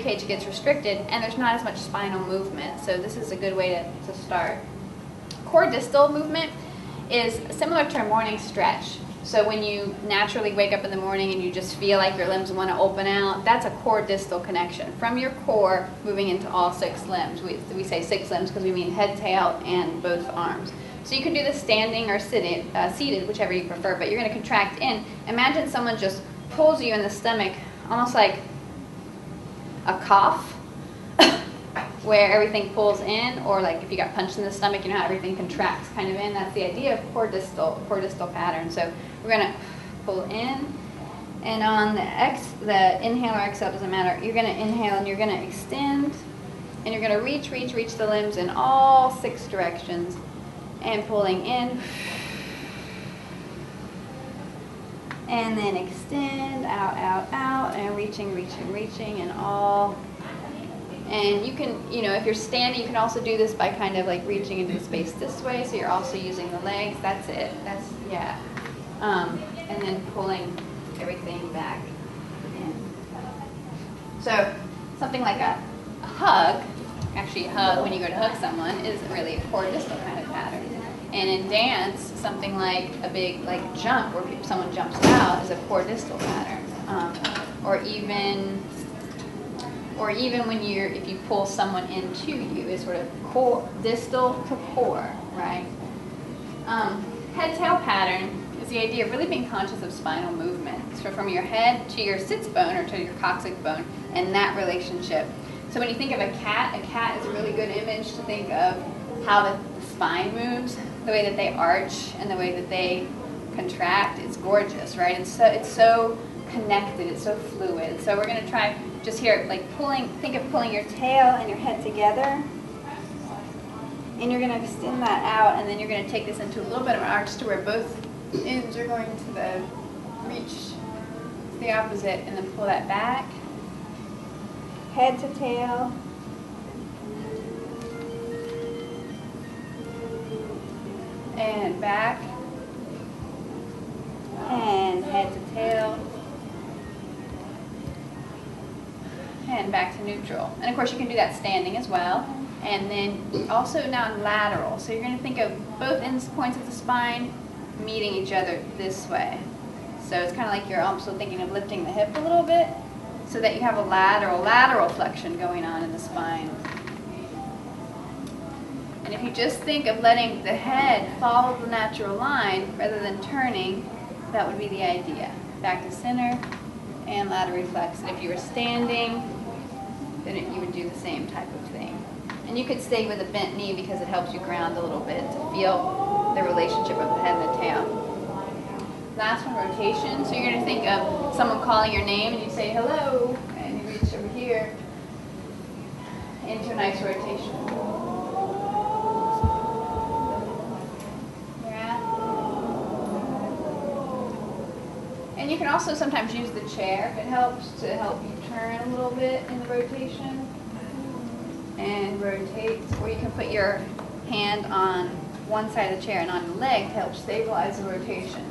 ribcage gets restricted and there's not as much spinal movement. So this is a good way to start. Core distal movement is similar to a morning stretch. So when you naturally wake up in the morning and you just feel like your limbs want to open out, that's a core distal connection. From your core moving into all 6 limbs. We say 6 limbs because we mean head, tail, and both arms. So you can do this standing or seated, whichever you prefer, but you're going to contract in. Imagine someone just pulls you in the stomach, almost like a cough, where everything pulls in, or like if you got punched in the stomach, you know how everything contracts kind of in. That's the idea of core distal pattern. So we're going to pull in, and on the inhale or exhale, doesn't matter. You're going to inhale and you're going to extend, and you're going to reach the limbs in all 6 directions, and pulling in, and then extend, out, and reaching, and all. And you can, if you're standing, you can also do this by kind of like reaching into the space this way, so you're also using the legs. That's it. Yeah. And then pulling everything back in. So something like a hug, actually a hug, when you go to hug someone, is really a core distal kind of pattern. And in dance, something like a big jump, where someone jumps out, is a core distal pattern. Or even when if you pull someone into you, is sort of core, distal to core, right? Head-tail pattern is the idea of really being conscious of spinal movement. So from your head to your sits bone or to your coccyx bone, and that relationship. So when you think of a cat is a really good image to think of how the spine moves, the way that they arch and the way that they contract. It's gorgeous, right? It's so connected, it's so fluid. So we're going to try just here, like think of pulling your tail and your head together, and you're going to extend that out, and then you're going to take this into a little bit of an arch to where both ends are going to reach the opposite, and then pull that back, head to tail, and back, and head to tail, and back to neutral. And of course you can do that standing as well. And then also now lateral. So you're going to think of both ends points of the spine meeting each other this way. So it's kind of like you're also thinking of lifting the hip a little bit, so that you have a lateral flexion going on in the spine. And if you just think of letting the head follow the natural line rather than turning, that would be the idea. Back to center and laterally flex. And if you were standing, then you would do the same type of thing. And you could stay with a bent knee because it helps you ground a little bit to feel the relationship of the head and the tail. Last one, rotation. So you're going to think of someone calling your name, and you say hello, and you reach over here into a nice rotation. And you can also sometimes use the chair if it helps to help you turn a little bit in the rotation. And rotate. Or you can put your hand on one side of the chair and on your leg to help stabilize the rotation.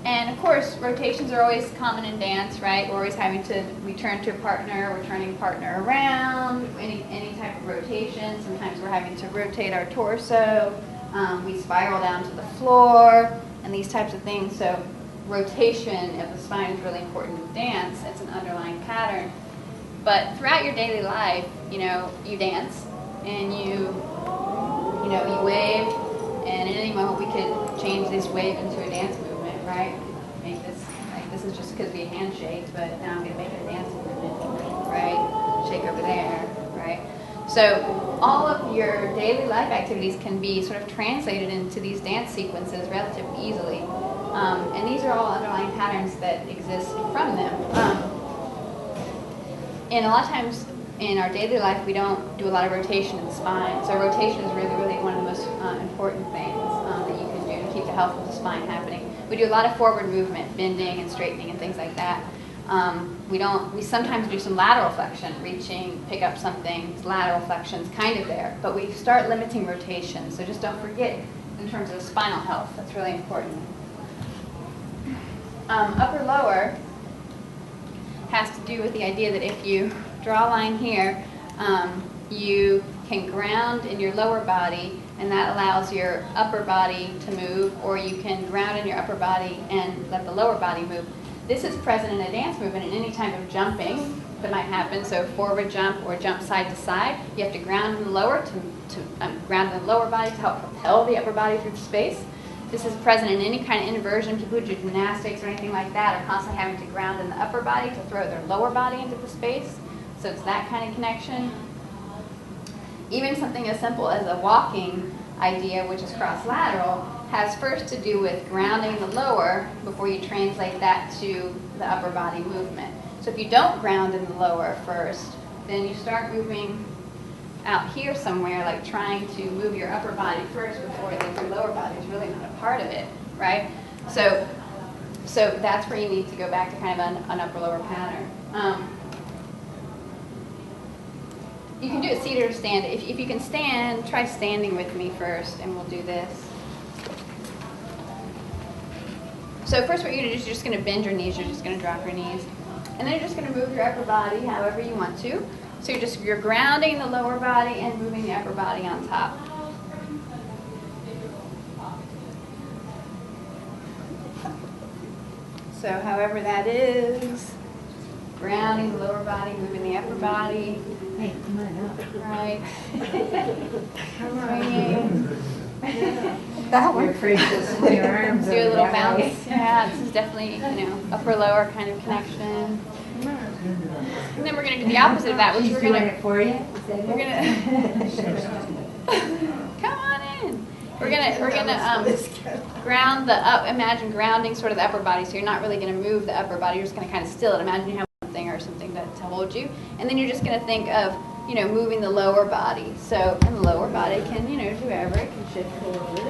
And of course, rotations are always common in dance, right? We're always having to return to a partner, we're turning partner around, any type of rotation. Sometimes we're having to rotate our torso, we spiral down to the floor, and these types of things. So rotation of the spine is really important in dance. It's an underlying pattern. But throughout your daily life, you dance, and you wave, and at any moment we could change this wave into a dance movement, right? Make this, this is just because we handshake, but now I'm going to make it a dance movement, right? Shake over there, right? So all of your daily life activities can be sort of translated into these dance sequences relatively easily. And these are all underlying patterns that exist from them. And a lot of times in our daily life, we don't do a lot of rotation in the spine. So rotation is really, really one of the most important things that you can do to keep the health of the spine happening. We do a lot of forward movement, bending and straightening and things like that. We sometimes do some lateral flexion, reaching, pick up something, lateral flexions kind of there. But we start limiting rotation. So just don't forget in terms of spinal health. That's really important. Upper lower has to do with the idea that if you draw a line here, you can ground in your lower body, and that allows your upper body to move, or you can ground in your upper body and let the lower body move. This is present in a dance movement and any type of jumping that might happen. So forward jump or jump side to side, you have to ground in the lower ground in the lower body to help propel the upper body through space. This is present in any kind of inversion. People who do gymnastics or anything like that are constantly having to ground in the upper body to throw their lower body into the space. So it's that kind of connection. Even something as simple as a walking idea, which is cross-lateral, has first to do with grounding the lower before you translate that to the upper body movement. So if you don't ground in the lower first, then you start moving out here somewhere, like trying to move your upper body first before your lower body is really not a part of it, right? So that's where you need to go back to kind of an upper-lower pattern. You can do it seated or stand. If you can stand, try standing with me first, and we'll do this. So first what you're going to do is you're just going to bend your knees. You're just going to drop your knees. And then you're just going to move your upper body however you want to. So you're grounding the lower body and moving the upper body on top. So however that is, grounding the lower body, moving the upper body. Hey, come on up. Right. Come Swinging. That one. You're afraid to swing your arms Do a over little that bounce. way. Yeah, this is definitely, upper lower kind of connection. And then we're going to do the opposite of that, which She's we're going doing to. it for you? We're gonna. Come on in. We're gonna ground the up. Imagine grounding sort of the upper body. So you're not really gonna move the upper body. You're just gonna kind of still it. Imagine you have something or something to hold you, and then you're just gonna think of moving the lower body. So and the lower body can do whatever. It can shift forward.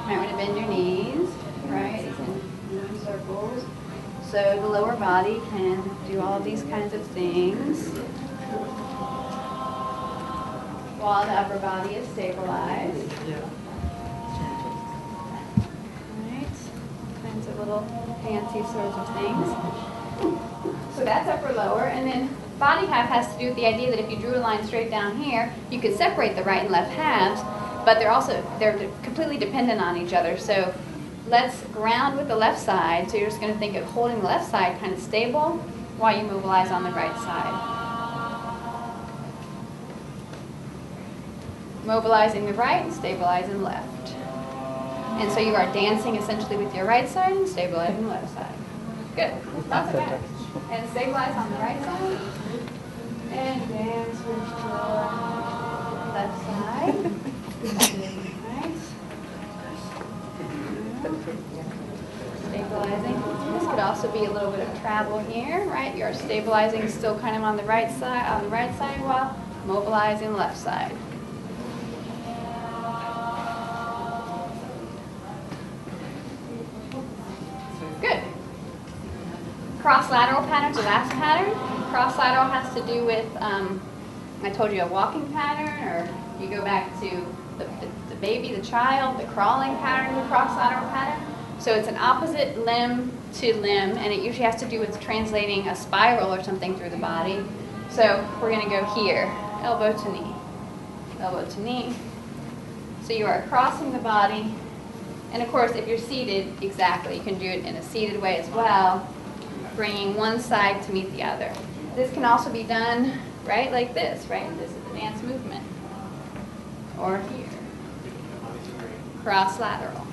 Might want to bend your knees, right? You can move in circles. So the lower body can do all these kinds of things while the upper body is stabilized. Right? Kinds of little fancy sorts of things. So that's upper lower, and then body half has to do with the idea that if you drew a line straight down here, you could separate the right and left halves, but they're completely dependent on each other. So let's ground with the left side. So you're just going to think of holding the left side kind of stable while you mobilize on the right side. Mobilizing the right and stabilizing the left. And so you are dancing essentially with your right side and stabilizing the left side. Good. Not so bad. And stabilize on the right side. And dance with your left side. Right. Stabilizing. This could also be a little bit of travel here, right? You're stabilizing still kind of on the right side while mobilizing the left side. Good. Cross-lateral pattern's the last pattern. Cross-lateral has to do with, I told you, a walking pattern, or you go back to the baby, the child, the crawling pattern, the cross-lateral pattern. So it's an opposite limb to limb, and it usually has to do with translating a spiral or something through the body. So we're going to go here, elbow to knee, elbow to knee. So you are crossing the body. And of course, if you're seated, exactly, you can do it in a seated way as well, bringing one side to meet the other. This can also be done, right, like this, right? This is the dance movement. Or here. Cross-lateral.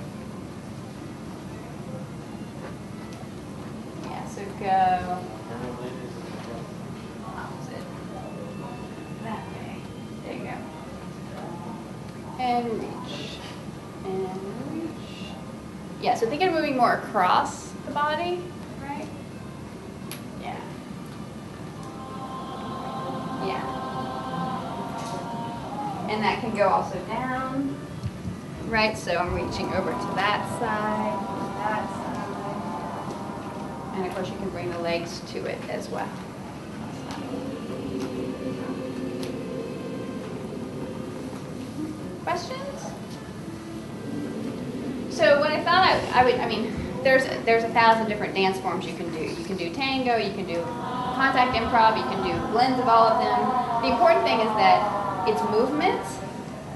Yeah, so go opposite. That way. There you go. And reach. And reach. Yeah, so think of moving more across the body, right? Yeah. Yeah. And that can go also down, right? So I'm reaching over to that side, and of course you can bring the legs to it as well. Questions? So what I thought there's 1,000 different dance forms you can do. You can do tango, you can do contact improv, you can do blends of all of them. The important thing is that it's movement,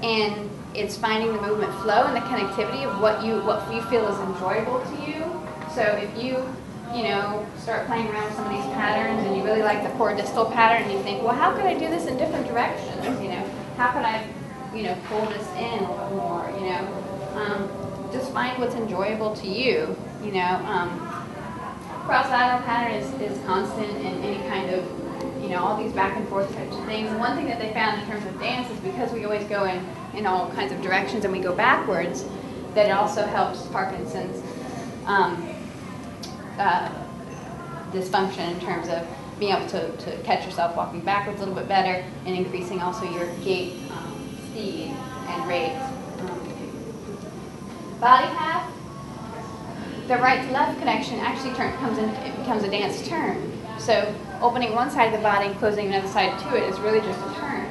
and it's finding the movement flow and the connectivity of what you feel is enjoyable to you. So if you start playing around with some of these patterns and you really like the core distal pattern and you think, well, how could I do this in different directions? How could I, pull this in a little more, just find what's enjoyable to you, Cross-lateral pattern is constant in any kind of, all these back and forth types of things. And one thing that they found in terms of dance is because we always go in all kinds of directions and we go backwards, that it also helps Parkinson's dysfunction in terms of being able to catch yourself walking backwards a little bit better and increasing also your gait speed and rate. Body half, the right to left connection actually becomes a dance turn. So opening one side of the body and closing another side to it is really just a turn.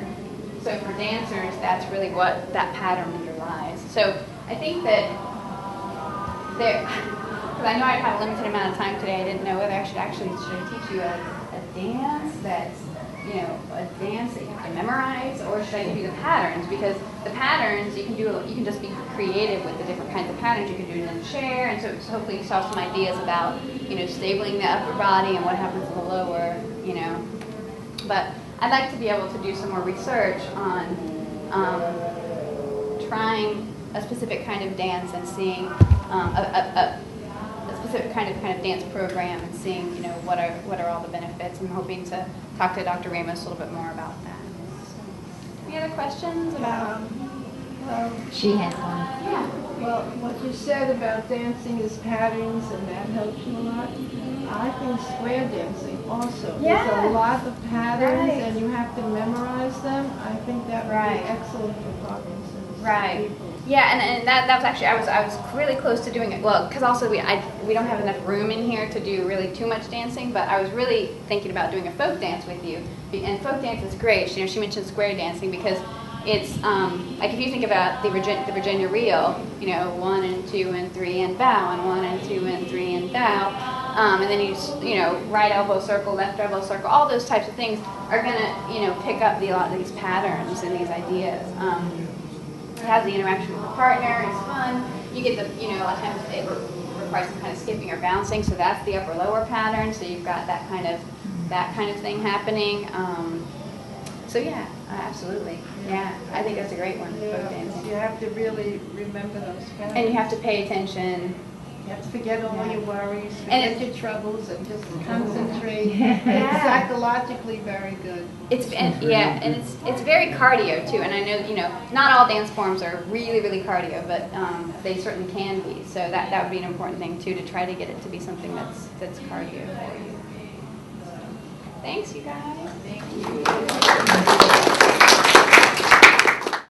So for dancers, that's really what that pattern underlies. So I think that because I know I have a limited amount of time today, I didn't know whether I should teach you a dance that's, a dance that you have to memorize, or should I give you the patterns? Because the patterns, you can just be creative with the different kinds of patterns. You can do it in a chair, and so hopefully you saw some ideas about, stabling the upper body and what happens in the lower, But I'd like to be able to do some more research on trying a specific kind of dance and seeing a specific kind of dance program and seeing, what are all the benefits. I'm hoping to talk to Dr. Ramos a little bit more about that. So, any other questions about? She has one. Yeah. Well, what you said about dancing is patterns, and that helps you a lot. I think square dancing also. Yeah. There's a lot of patterns, Right. and you have to memorize them. I think that would Right. be excellent for Parkinson's Right. people. Yeah, and that was actually, I was really close to doing it. Well, because also we don't have enough room in here to do really too much dancing, but I was really thinking about doing a folk dance with you. And folk dance is great. She mentioned square dancing because it's like if you think about the Virginia reel, 1 and 2 and 3 and bow, and 1 and 2 and 3 and bow, and then right elbow circle, left elbow circle, all those types of things are gonna pick up a lot of these patterns and these ideas. It has the interaction with the partner. It's fun. You get the a lot of times it requires some kind of skipping or bouncing, so that's the upper lower pattern. So you've got that kind of thing happening. So yeah, absolutely. Yeah, I think that's a great one. Yeah, Folk dancing. you have to really remember those patterns. And you have to pay attention. You have to forget all Yeah. your worries, And forget your troubles, and just concentrate. Yeah. It's psychologically very good. It's very cardio too. And I know not all dance forms are really really cardio, but they certainly can be. So that would be an important thing too, to try to get it to be something that's cardio for you. Thanks, you guys. Thank you.